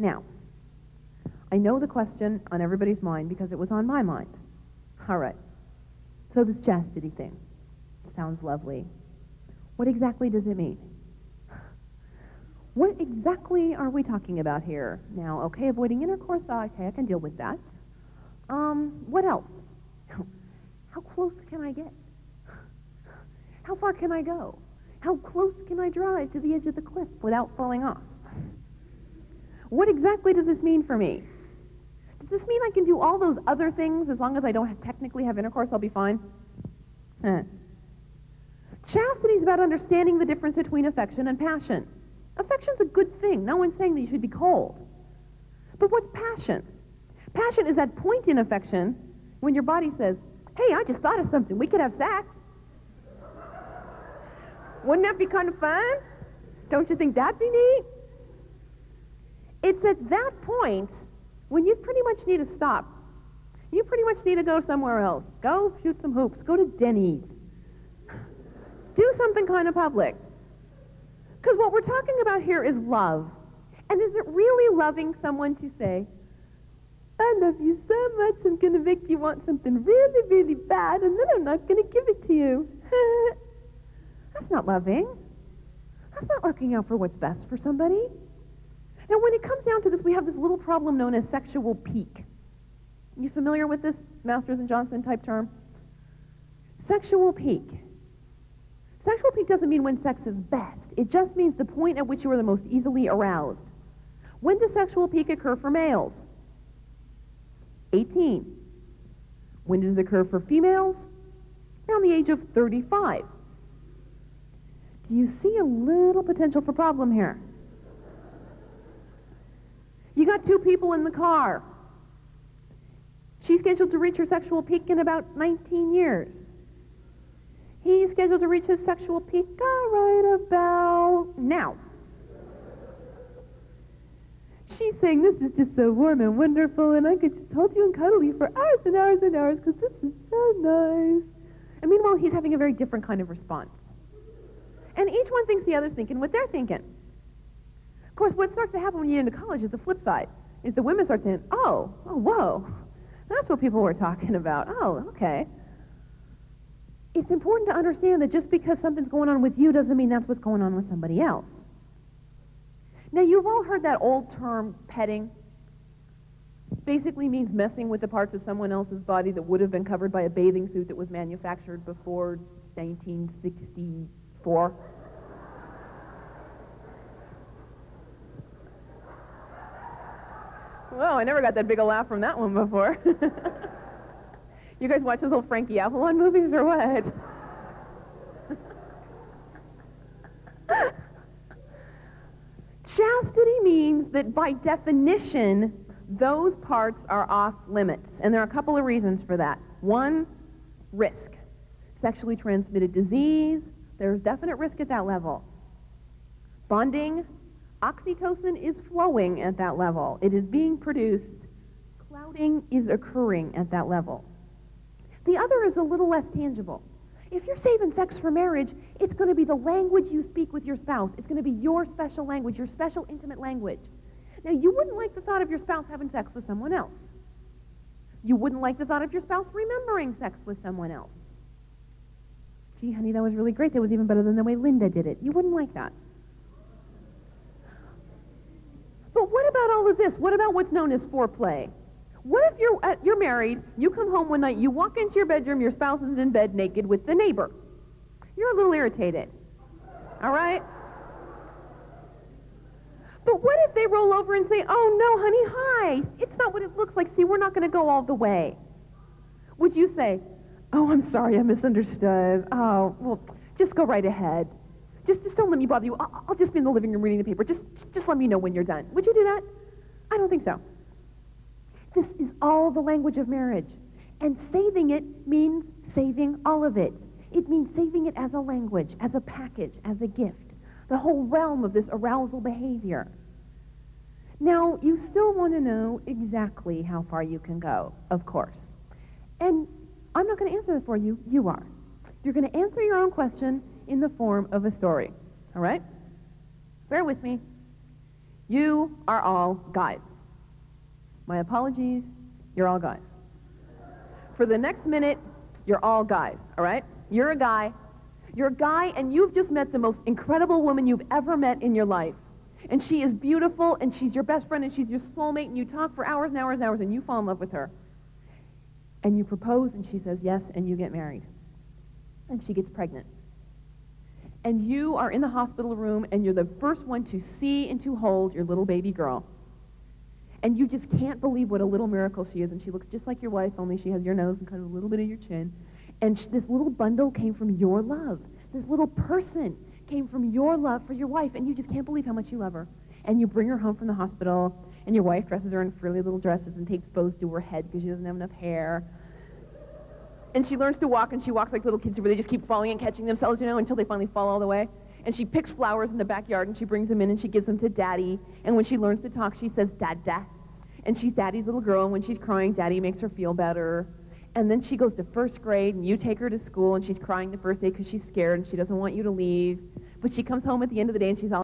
Now, I know the question on everybody's mind because it was on my mind. All right. So this chastity thing sounds lovely. What exactly does it mean? What exactly are we talking about here? Now, okay, avoiding intercourse, okay, I can deal with that. What else? How close can I get? How far can I go? How close can I drive to the edge of the cliff without falling off? What exactly does this mean for me? Does this mean I can do all those other things as long as I don't technically have intercourse, I'll be fine? Chastity is about understanding the difference between affection and passion. Affection's a good thing. No one's saying that you should be cold. But what's passion? Passion is that point in affection when your body says, hey, I just thought of something. We could have sex. Wouldn't that be kind of fun? Don't you think that'd be neat? It's at that point when you pretty much need to stop. You pretty much need to go somewhere else. Go shoot some hoops. Go to Denny's. Do something kind of public. Because what we're talking about here is love. And is it really loving someone to say, I love you so much, I'm going to make you want something really, really bad, and then I'm not going to give it to you. That's not loving. That's not looking out for what's best for somebody. Now, when it comes down to this, we have this little problem known as sexual pique. You familiar with this Masters and Johnson type term? Sexual pique. Sexual pique doesn't mean when sex is best. It just means the point at which you are the most easily aroused. When does sexual pique occur for males? 18. When does it occur for females? Around the age of 35. Do you see a little potential for problem here? You got two people in the car. She's scheduled to reach her sexual peak in about 19 years. He's scheduled to reach his sexual peak right about now. She's saying, this is just so warm and wonderful, and I could just hold you and cuddle you for hours and hours and hours because this is so nice. And meanwhile, he's having a very different kind of response. And each one thinks the other's thinking what they're thinking. Of course, what starts to happen when you get into college is the flip side, is the women start saying, oh, whoa, that's what people were talking about. Oh, okay. It's important to understand that just because something's going on with you doesn't mean that's what's going on with somebody else. Now, you've all heard that old term, petting. Basically means messing with the parts of someone else's body that would have been covered by a bathing suit that was manufactured before 1964. Whoa, I never got that big a laugh from that one before. You guys watch those old Frankie Avalon movies or what? Chastity means that by definition, those parts are off limits. And there are a couple of reasons for that. One, risk. Sexually transmitted disease, there's definite risk at that level. Bonding, oxytocin is flowing at that level. It is being produced. Clouding is occurring at that level. The other is a little less tangible. If you're saving sex for marriage, it's going to be the language you speak with your spouse. It's going to be your special language, your special intimate language. Now, you wouldn't like the thought of your spouse having sex with someone else. You wouldn't like the thought of your spouse remembering sex with someone else. Gee, honey, that was really great. That was even better than the way Linda did it. You wouldn't like that. But what about all of this? What about what's known as foreplay? What if you're married, you come home one night, you walk into your bedroom, your spouse is in bed naked with the neighbor. You're a little irritated. All right? But what if they roll over and say, oh, no, honey, hi. It's not what it looks like. See, we're not going to go all the way. Would you say, oh, I'm sorry, I misunderstood. Oh, well, just go right ahead. Just don't let me bother you. I'll just be in the living room reading the paper. Just let me know when you're done. Would you do that? I don't think so. This is all the language of marriage. And saving it means saving all of it. It means saving it as a language, as a package, as a gift. The whole realm of this arousal behavior. Now, you still want to know exactly how far you can go, of course. And I'm not going to answer that for you. You are. You're going to answer your own question in the form of a story. All right? Bear with me. You are all guys. My apologies, you're all guys. For the next minute, you're all guys, all right? You're a guy. You're a guy, and you've just met the most incredible woman you've ever met in your life. And she is beautiful, and she's your best friend, and she's your soulmate, and you talk for hours and hours and hours, and you fall in love with her. And you propose, and she says yes, and you get married. And she gets pregnant. And you are in the hospital room, and you're the first one to see and to hold your little baby girl. And you just can't believe what a little miracle she is, and she looks just like your wife, only she has your nose and kind of a little bit of your chin. And this little bundle came from your love. This little person came from your love for your wife, and you just can't believe how much you love her. And you bring her home from the hospital, and your wife dresses her in frilly little dresses and tapes bows to her head because she doesn't have enough hair. And she learns to walk, and she walks like little kids where they just keep falling and catching themselves, until they finally fall all the way. And she picks flowers in the backyard, and she brings them in, and she gives them to Daddy. And when she learns to talk, she says, Dada. And she's Daddy's little girl, and when she's crying, Daddy makes her feel better. And then she goes to first grade, and you take her to school, and she's crying the first day because she's scared, and she doesn't want you to leave. But she comes home at the end of the day, and she's all